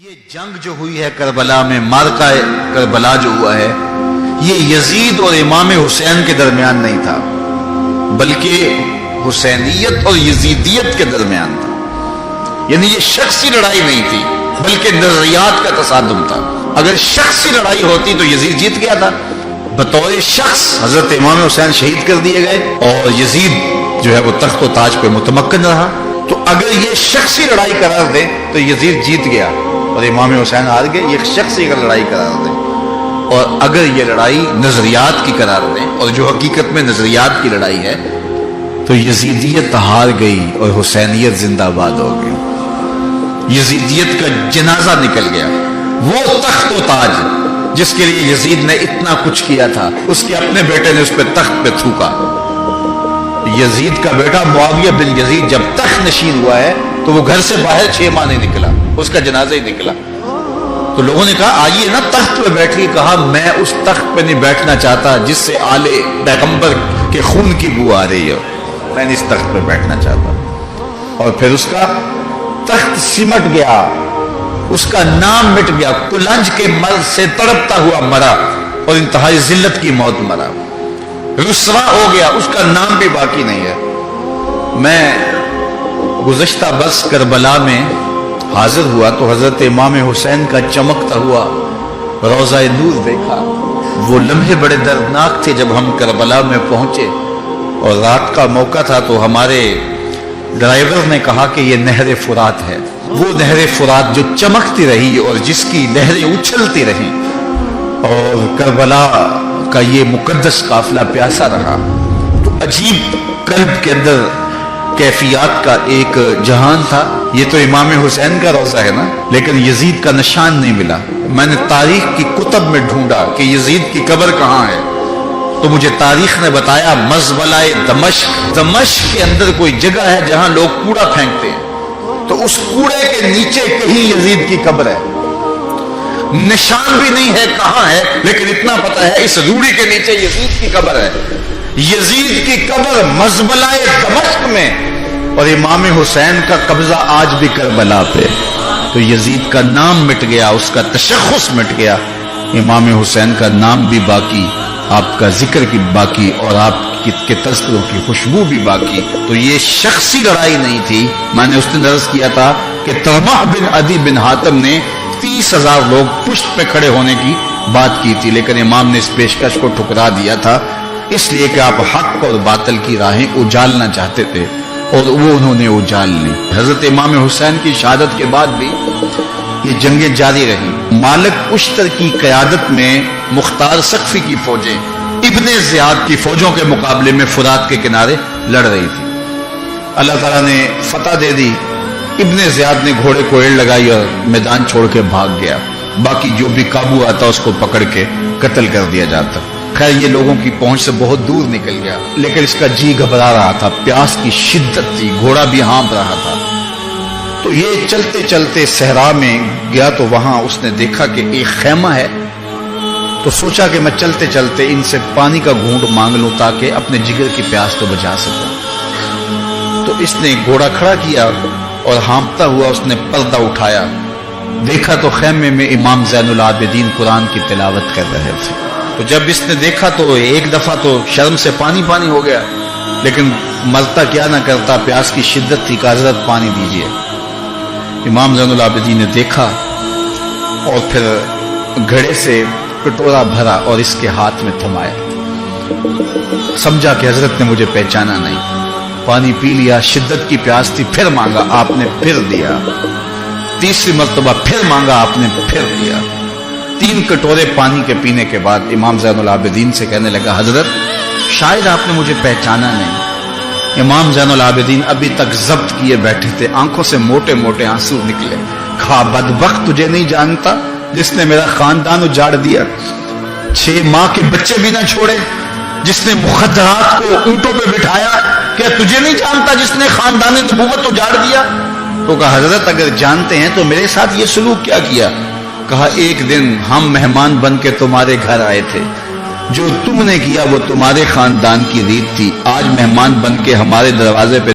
یہ جنگ جو ہوئی ہے کربلا میں، مارکہ کربلا جو ہوا ہے، یہ یزید اور امام حسین کے درمیان نہیں تھا، بلکہ حسینیت اور یزیدیت کے درمیان تھا۔ یعنی یہ شخصی لڑائی نہیں تھی بلکہ نظریات کا تصادم تھا۔ اگر شخصی لڑائی ہوتی تو یزید جیت گیا تھا، بطور شخص حضرت امام حسین شہید کر دیے گئے اور یزید جو ہے وہ تخت و تاج پہ متمکن رہا۔ تو اگر یہ شخصی لڑائی قرار دیں تو یزید جیت گیا اور امام حسین ہار گئے، یہ شخصی اگر لڑائی قرار دیں، اور اگر یہ لڑائی نظریات کی قرار دیں اور جو حقیقت میں نظریات کی لڑائی ہے، تو یزیدیت ہار گئی اور حسینیت زندہ باد ہو گئی۔ یزیدیت کا جنازہ نکل گیا۔ وہ تخت و تاج جس کے لیے یزید نے اتنا کچھ کیا تھا، اس کے اپنے بیٹے نے اس پہ تخت پہ تھوکا۔ یزید کا بیٹا معاویہ بن یزید جب تخت نشین ہوا ہے تو وہ گھر سے باہر 6 ماہ نہیں نکلا، اس کا جنازہ ہی نکلا۔ تو لوگوں نے کہا آئیے نا تخت پہ بیٹھیے، کہا میں اس تخت پہ نہیں بیٹھنا چاہتا جس سے آل پیغمبر کے خون کی بو آ رہی ہے، میں نہیں اس تخت پہ بیٹھنا چاہتا۔ اور پھر اس کا تخت سمٹ گیا، اس کا نام مٹ گیا، کلنج کے مرض سے تڑپتا ہوا مرا اور انتہائی ذلت کی موت مرا، رسوا ہو گیا، اس کا نام بھی باقی نہیں ہے۔ میں گزشتہ برس کربلا میں حاضر ہوا تو حضرت امام حسین کا چمکتا ہوا روضہ نور دیکھا۔ وہ لمحے بڑے دردناک تھے جب ہم کربلا میں پہنچے اور رات کا موقع تھا، تو ہمارے ڈرائیور نے کہا کہ یہ نہر فرات ہے، وہ نہر فرات جو چمکتی رہی اور جس کی لہریں اچھلتی رہیں، اور کربلا کا یہ مقدس قافلہ پیاسا رہا۔ تو عجیب قلب کے اندر کیفیات کا ایک جہان تھا۔ یہ تو امام حسین کا روضہ ہے نا، لیکن یزید کا نشان نہیں ملا۔ میں نے تاریخ کی کتب میں ڈھونڈا کہ یزید کی قبر کہاں ہے، تو مجھے تاریخ نے بتایا مزبلہ دمشق، دمشق کے اندر کوئی جگہ ہے جہاں لوگ کوڑا پھینکتے ہیں، تو اس کوڑے کے نیچے کہیں یزید کی قبر ہے۔ نشان بھی نہیں ہے کہاں ہے، لیکن اتنا پتا ہے اس روڑی کے نیچے یزید کی قبر ہے۔ یزید کی قبر مزبلہ دمشق میں، اور امام حسین کا قبضہ آج بھی کربلا پہ۔ تو یزید کا نام مٹ گیا، اس کا تشخص مٹ گیا، امام حسین کا نام بھی باقی، آپ کا ذکر کی باقی، اور آپ کے تذکروں کی خوشبو بھی باقی۔ تو یہ شخصی لڑائی نہیں تھی۔ میں نے اس دن عرض کیا تھا کہ طلحہ بن عدی بن حاتم نے 30,000 لوگ پشت پہ کھڑے ہونے کی بات کی تھی، لیکن امام نے اس پیشکش کو ٹھکرا دیا تھا، اس لیے کہ آپ حق اور باطل کی راہیں اجالنا چاہتے تھے، اور وہ انہوں نے اجال لی۔ حضرت امام حسین کی شہادت کے بعد بھی یہ جنگیں جاری رہی۔ مالک اشتر کی قیادت میں مختار سقفی کی فوجیں ابن زیاد کی فوجوں کے مقابلے میں فرات کے کنارے لڑ رہی تھی۔ اللہ تعالیٰ نے فتح دے دی، ابن زیاد نے گھوڑے کو ایڑ لگائی اور میدان چھوڑ کے بھاگ گیا، باقی جو بھی قابو آتا اس کو پکڑ کے قتل کر دیا جاتا۔ خیر یہ لوگوں کی پہنچ سے بہت دور نکل گیا، لیکن اس کا جی گھبرا رہا تھا، پیاس کی شدت تھی، گھوڑا بھی ہانپ رہا تھا۔ تو یہ چلتے چلتے صحرا میں گیا تو وہاں اس نے دیکھا کہ ایک خیمہ ہے، تو سوچا کہ میں چلتے چلتے ان سے پانی کا گھونٹ مانگ لوں تاکہ اپنے جگر کی پیاس تو بجھا سکوں۔ تو اس نے گھوڑا کھڑا کیا اور ہانپتا ہوا اس نے پردہ اٹھایا، دیکھا تو خیمے میں امام زین العابدین قرآن کی تلاوت کر رہے تھے۔ تو جب اس نے دیکھا تو ایک دفعہ تو شرم سے پانی پانی ہو گیا، لیکن مرتا کیا نہ کرتا، پیاس کی شدت تھی کہ حضرت پانی دیجیے۔ امام زین العابدین نے دیکھا اور پھر گھڑے سے کٹورا بھرا اور اس کے ہاتھ میں تھمایا، سمجھا کہ حضرت نے مجھے پہچانا نہیں، پانی پی لیا، شدت کی پیاس تھی، پھر مانگا، آپ نے پھر دیا، تیسری مرتبہ پھر مانگا، آپ نے پھر دیا۔ 3 کٹورے پانی کے پینے کے بعد امام زین العابدین سے کہنے لگا حضرت شاید آپ نے مجھے پہچانا نہیں۔ امام زین العابدین ابھی تک ضبط کیے بیٹھے تھے، آنکھوں سے موٹے موٹے آنسو نکلے۔ کہا بدبخت تجھے نہیں جانتا جس نے میرا خاندان اجاڑ دیا، 6 ماہ کے بچے بھی نہ چھوڑے، جس نے مخدرات کو اونٹوں پہ بٹھایا، کیا تجھے نہیں جانتا جس نے خاندان نبوت اجاڑ دیا؟ تو کہا حضرت اگر جانتے ہیں تو میرے ساتھ یہ سلوک کیا کیا؟ کہا ایک دن ہم مہمان بن کے تمہارے گھر آئے تھے، جو تم نے کیا وہ تمہارے خاندان کی ریت تھی، آج مہمان بن کے ہمارے دروازے پہ